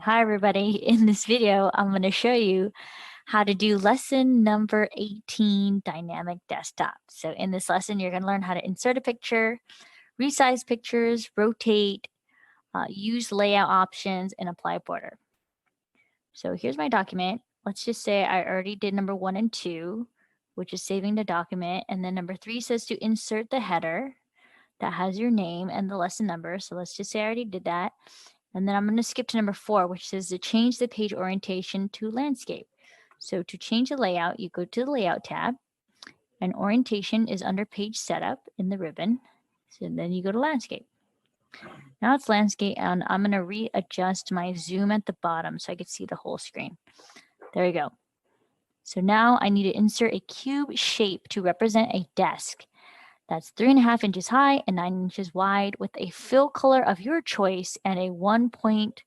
Hi everybody, in this video I'm going to show you how to do lesson number 18, dynamic desktop. So in this lesson you're going to learn how to insert a picture, resize pictures, rotate, use layout options, and apply border. So here's my document. Let's just say I already did number 1 and 2, which is saving the document, and then number 3 says to insert the header that has your name and the lesson number. So let's just say I already did that. And then I'm going to skip to number 4, which says to change the page orientation to landscape. So to change the layout, you go to the layout tab, and orientation is under page setup in the ribbon. So then you go to landscape. Now it's landscape, and I'm going to readjust my zoom at the bottom so I can see the whole screen. There we go. So now I need to insert a cube shape to represent a desk. That's 3.5 inches high and 9 inches wide with a fill color of your choice and a 1-point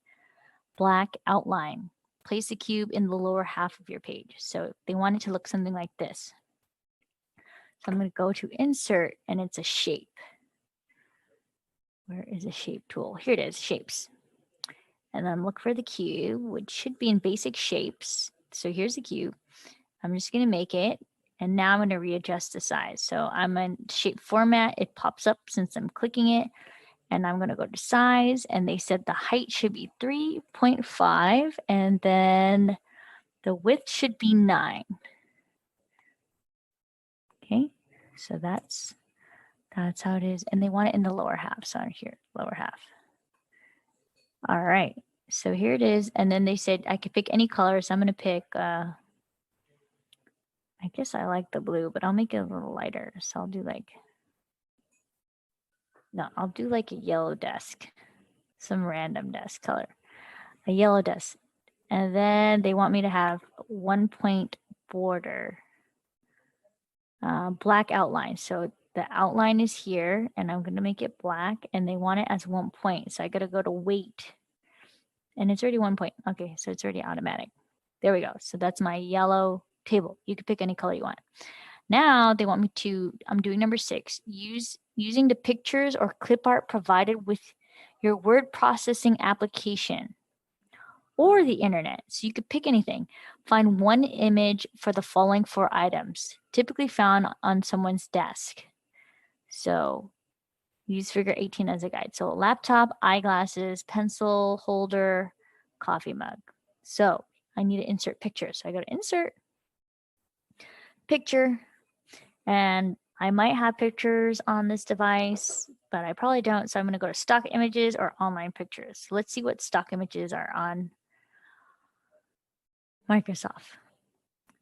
black outline. Place the cube in the lower half of your page. So they want it to look something like this. So I'm going to go to insert, and it's a shape. Where is the shape tool? Here it is, shapes. And then look for the cube, which should be in basic shapes. So here's the cube. I'm just going to make it. And now I'm going to readjust the size. So I'm in shape format. It pops up since I'm clicking it. And I'm going to go to size. And they said the height should be 3.5. And then the width should be 9. Okay. So that's how it is. And they want it in the lower half. So on here, lower half. All right. So here it is. And then they said I could pick any color. So I'm going to pick, I guess I like the blue, but I'll make it a little lighter. So I'll do like, no, I'll do like a yellow desk, some random desk color, a yellow desk. And then they want me to have 1-point border, black outline. So the outline is here, and I'm going to make it black, and they want it as 1 point. So I got to go to weight, and it's already 1 point. Okay, so it's already automatic. There we go. So that's my yellow table. You can pick any color you want. Now they want me to, I'm doing number 6, using the pictures or clip art provided with your word processing application or the internet. So you could pick anything. Find one image for the following 4 items, typically found on someone's desk. So use figure 18 as a guide. So laptop, eyeglasses, pencil holder, coffee mug. So I need to insert pictures. So I go to insert, picture, and I might have pictures on this device, but I probably don't. So I'm going to go to stock images or online pictures. So let's see what stock images are on Microsoft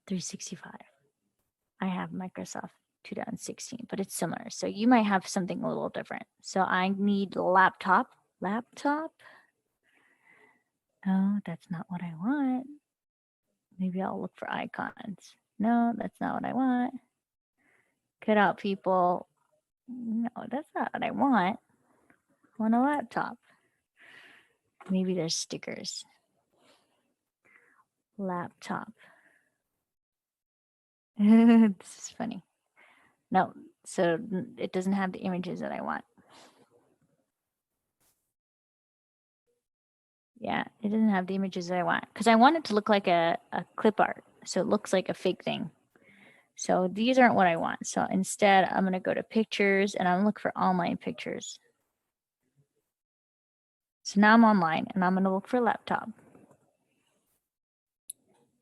365. I have Microsoft 2016, but it's similar. So you might have something a little different. So I need laptop. Laptop. Oh, that's not what I want. Maybe I'll look for icons. No, that's not what I want. Cut out people. No, that's not what I want. I want a laptop. Maybe there's stickers. Laptop. This is funny. No, so it doesn't have the images that I want. Yeah, it doesn't have the images that I want because I want it to look like a clip art. So it looks like a fake thing. So these aren't what I want. So instead, I'm going to go to pictures and I'm going to look for online pictures. So now I'm online and I'm going to look for laptop.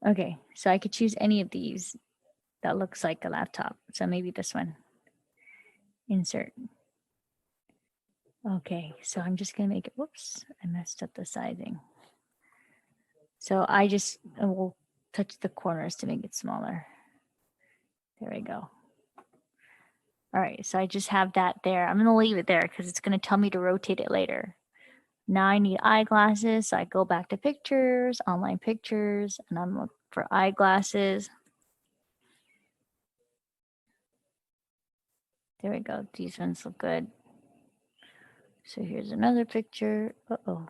Okay, so I could choose any of these that looks like a laptop. So maybe this one. Insert. Okay, so I'm just going to make it, whoops, I messed up the sizing. So I will touch the corners to make it smaller. There we go. All right, so I just have that there. I'm going to leave it there because it's going to tell me to rotate it later. Now I need eyeglasses, so I go back to pictures, online pictures, and I'm looking for eyeglasses. There we go. These ones look good. So here's another picture. Uh-oh,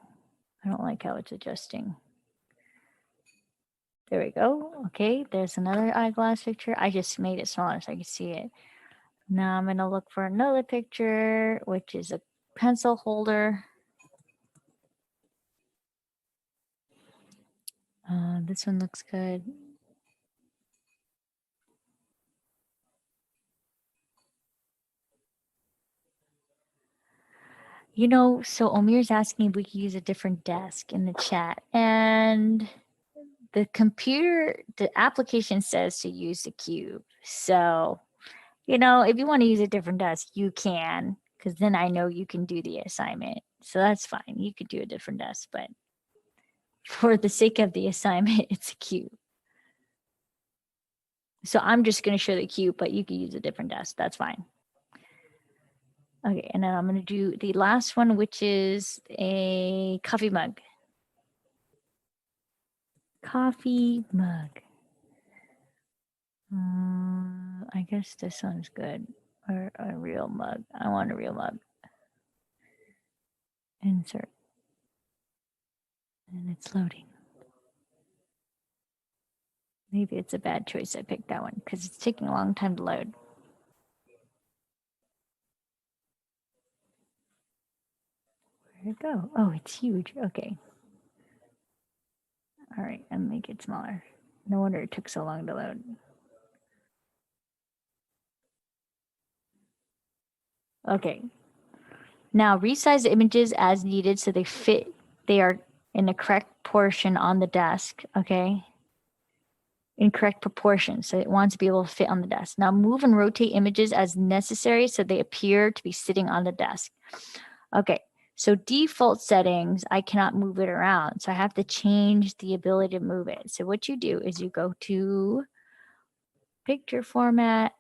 I don't like how it's adjusting. There we go. Okay, there's another eyeglass picture. I just made it smaller so I can see it. Now I'm going to look for another picture, which is a pencil holder. This one looks good. You know, so Omir's asking if we could use a different desk in the chat. And the application says to use the cube. So, you know, if you want to use a different desk, you can, because then I know you can do the assignment. So that's fine. You could do a different desk, but for the sake of the assignment, it's a cube. So I'm just going to show the cube, but you could use a different desk. That's fine. Okay, and then I'm going to do the last one, which is a coffee mug. Coffee mug. I guess this one's good. Or a real mug. I want a real mug. Insert. And it's loading. Maybe it's a bad choice I picked that one because it's taking a long time to load. Where'd it go? Oh, it's huge. Okay. All right, I'll make it smaller. No wonder it took so long to load. Okay. Now resize the images as needed so they are in the correct portion on the desk, okay? In correct proportion, so it wants to be able to fit on the desk. Now move and rotate images as necessary so they appear to be sitting on the desk. Okay, so default settings, I cannot move it around, so I have to change the ability to move it. So what you do is you go to picture format,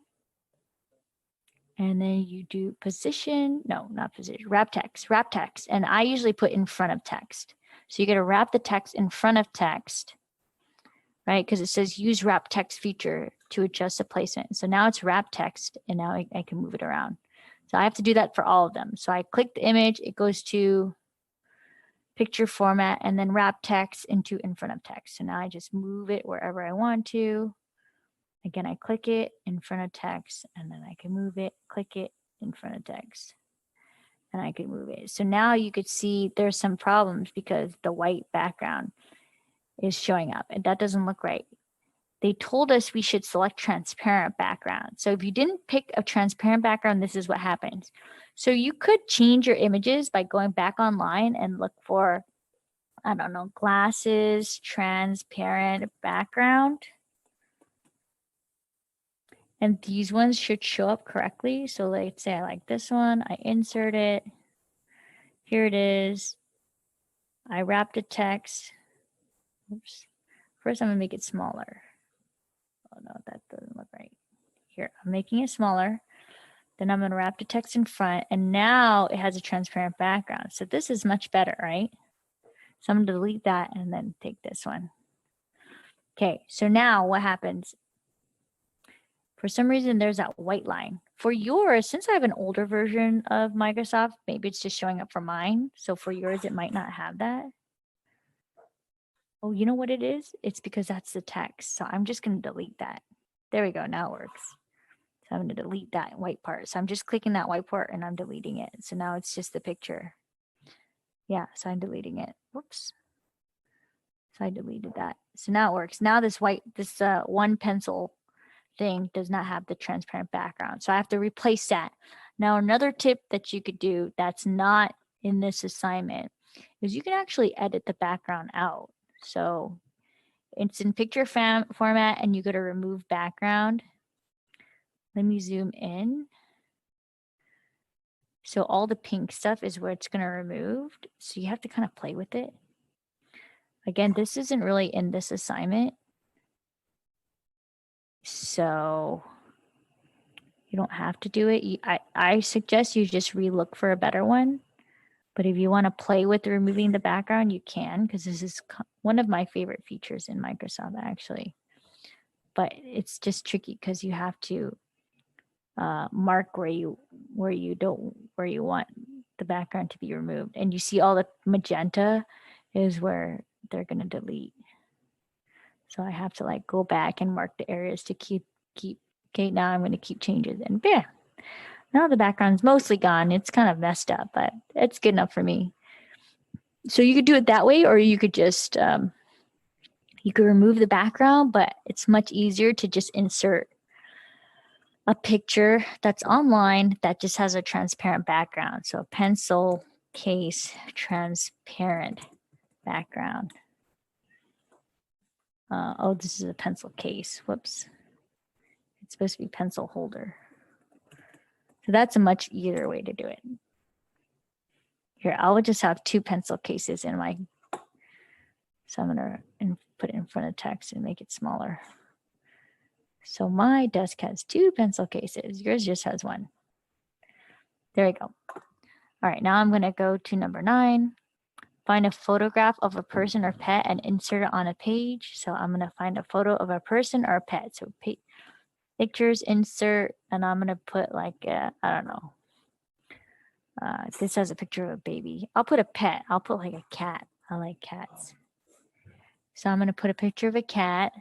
and then you do position, no, not position, wrap text. And I usually put in front of text. So you got to wrap the text in front of text, right? Because it says use wrap text feature to adjust the placement. So now it's wrap text, and now I can move it around. So I have to do that for all of them. So I click the image, it goes to picture format, and then wrap text into in front of text. So now I just move it wherever I want to. Again, I click it in front of text, and then I can move it, click it in front of text, and I can move it. So now you could see there's some problems because the white background is showing up, and that doesn't look right. They told us we should select transparent background. So if you didn't pick a transparent background, this is what happens. So you could change your images by going back online and look for, I don't know, glasses, transparent background. And these ones should show up correctly. So let's say I like this one, I insert it. Here it is. I wrap the text. Oops. First, I'm gonna make it smaller. Oh no, that doesn't look right. Here, I'm making it smaller. Then I'm gonna wrap the text in front, and now it has a transparent background. So this is much better, right? So I'm gonna delete that and then take this one. Okay, so now what happens? For some reason, there's that white line. For yours, since I have an older version of Microsoft, maybe it's just showing up for mine. So for yours, it might not have that. Oh, you know what it is? It's because that's the text. So I'm just going to delete that. There we go. Now it works. So I'm going to delete that white part. So I'm just clicking that white part and I'm deleting it. So now it's just the picture. Yeah, so I'm deleting it. Whoops. So I deleted that. So now it works. Now this one pencil thing does not have the transparent background. So I have to replace that. Now, another tip that you could do that's not in this assignment is you can actually edit the background out. So it's in picture format and you go to remove background. Let me zoom in. So all the pink stuff is where it's going to remove. So you have to kind of play with it. Again, this isn't really in this assignment. So you don't have to do it. I suggest you just relook for a better one. But if you want to play with removing the background, you can, because this is one of my favorite features in Microsoft, actually. But it's just tricky because you have to mark where you want the background to be removed. And you see all the magenta is where they're going to delete. So I have to like go back and mark the areas to keep. Okay, now I'm going to keep changes, and yeah, now the background's mostly gone. It's kind of messed up, but it's good enough for me. So you could do it that way, or you could just, You could remove the background, but it's much easier to just insert a picture that's online that just has a transparent background. So a pencil case, transparent background. Oh, this is a pencil case. Whoops. It's supposed to be pencil holder. So that's a much easier way to do it. Here, I will just have 2 pencil cases in my, so I'm gonna put it in front of text and make it smaller. So my desk has 2 pencil cases. Yours just has 1. There we go. All right, now I'm gonna go to number 9. Find a photograph of a person or pet and insert it on a page. So I'm gonna find a photo of a person or a pet. So pictures, insert, and I'm gonna put like, I don't know. This has a picture of a baby. I'll put a pet. I'll put like a cat. I like cats. So I'm gonna put a picture of a cat.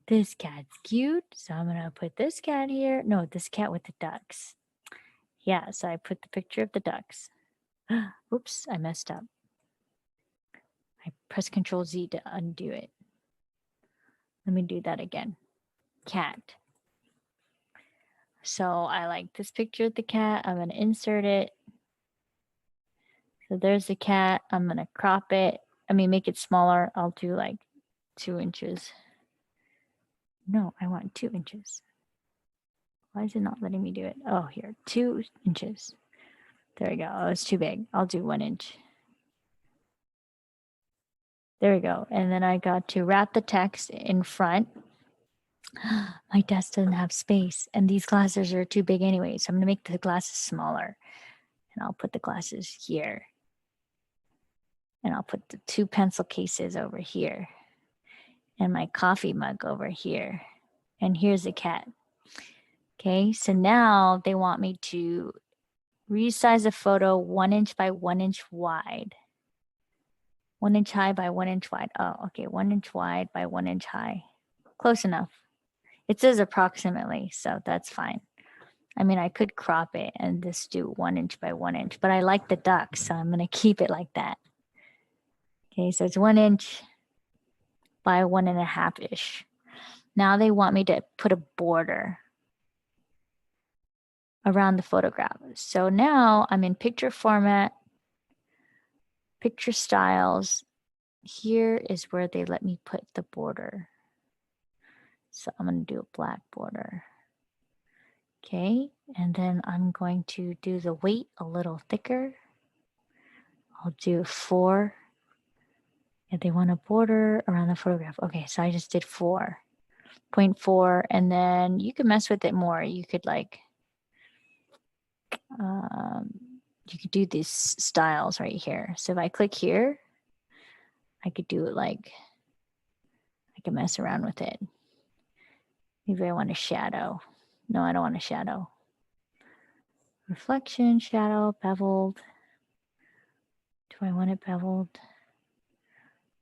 This cat's cute. So I'm gonna put this cat here. No, this cat with the ducks. Yeah, so I put the picture of the ducks. Oops, I messed up. I press Control Z to undo it. Let me do that again. Cat. So I like this picture of the cat. I'm going to insert it. So there's the cat. I'm going to crop it. Make it smaller. I'll do like 2 inches. No, I want 2 inches. Why is it not letting me do it? Oh, here, 2 inches. There we go. Oh, it's too big. I'll do 1 inch. There we go. And then I got to wrap the text in front. My desk doesn't have space, and these glasses are too big anyway. So I'm going to make the glasses smaller, and I'll put the glasses here. And I'll put the 2 pencil cases over here, and my coffee mug over here. And here's a cat. Okay, so now they want me to resize a photo 1 inch by 1 inch wide. 1 inch high by 1 inch wide. Oh, okay, 1 inch wide by 1 inch high. Close enough. It says approximately, so that's fine. I could crop it and just do 1 inch by 1 inch, but I like the duck, so I'm gonna keep it like that. Okay, so it's 1 inch by 1.5-ish. Now they want me to put a border around the photograph. So now I'm in picture format, picture styles. Here is where they let me put the border. So I'm going to do a black border. Okay, and then I'm going to do the weight a little thicker. I'll do 4. If they want a border around the photograph. Okay, so I just did 4.4, and then you can mess with it more. You could like, you could do these styles right here. So if I click here, I could do it like, I can mess around with it. Maybe I want a shadow. No, I don't want a shadow. Reflection, shadow, beveled. Do I want it beveled?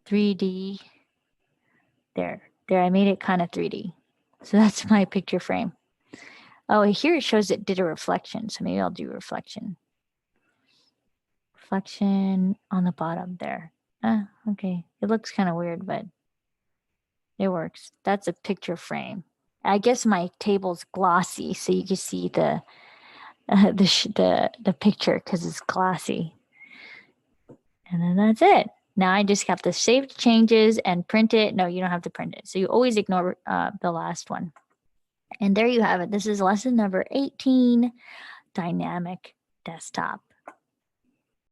3D. There, I made it kind of 3D. So that's my picture frame. Oh, here it shows it did a reflection. So maybe I'll do reflection. Reflection on the bottom there. Okay. It looks kind of weird, but it works. That's a picture frame. I guess my table's glossy, so you can see the picture because it's glossy. And then that's it. Now I just have to save the changes and print it. No, you don't have to print it. So you always ignore the last one. And there you have it. This is lesson number 18, dynamic desktop.